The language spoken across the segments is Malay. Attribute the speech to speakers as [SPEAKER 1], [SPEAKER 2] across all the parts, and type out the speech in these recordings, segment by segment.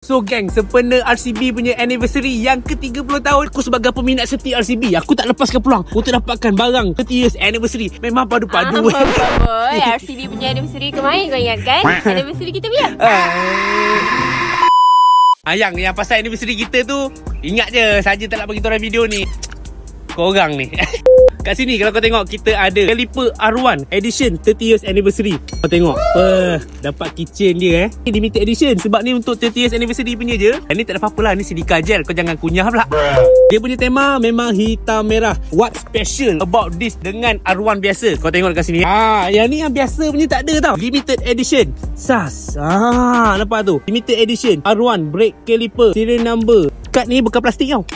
[SPEAKER 1] So gang, sempena RCB punya anniversary yang ke-30 tahun, aku sebagai peminat seti RCB, aku tak lepaskan peluang untuk dapatkan barang 30 years anniversary. Memang padu-padu.
[SPEAKER 2] Boy, RCB punya anniversary kemarin kau ingat kan? Anniversary kita biar.
[SPEAKER 1] Yang pasal anniversary kita tu, ingat je, saja tak nak bagi korang video ni. Korang ni. Kat sini kalau kau tengok, kita ada Caliper R1 Edition 30 years anniversary. Kau tengok dapat keychain dia limited edition. Sebab ni untuk 30 years anniversary punya je. Dan ni tak ada apa-apa lah, ni silika gel. Kau jangan kunyah pula. Dia punya tema memang hitam merah. What special about this dengan R1 biasa? Kau tengok kat sini. Yang ni yang biasa punya tak ada tau. Limited edition SAS. Nampak tu? Limited edition R1 brake caliper, serial number. Kad ni bukan plastik tau,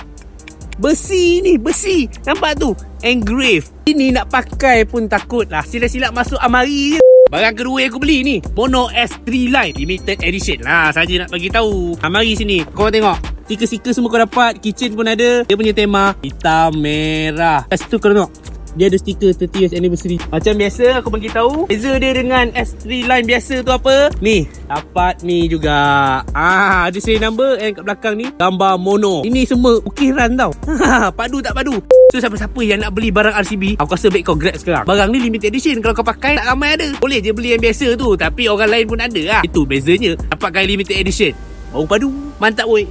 [SPEAKER 1] besi ni, besi. Nampak tu? Engrave. Ini nak pakai pun takut lah. Silap-silap masuk amari je. Barang kedua yang aku beli ni, Mono S3 Line limited edition lah, saja nak bagi tahu. Mari sini, kau tengok. Stiker-stiker semua kau dapat. Keychain pun ada. Dia punya tema hitam merah. Kat situ kau tengok, dia ada stiker 30 years anniversary. Macam biasa aku bagi tahu, beza dia dengan S3 Line biasa tu apa? Ni, dapat ni juga. Ada serial number and kat belakang ni gambar mono. Ini semua ukiran tau. Padu tak padu? So siapa-siapa yang nak beli barang RCB, aku rasa baik kau grab sekarang. Barang ni limited edition. Kalau kau pakai tak ramai ada. Boleh je beli yang biasa tu, tapi orang lain pun ada lah. Itu bezanya. Dapatkan limited edition. Baru padu. Mantap woi.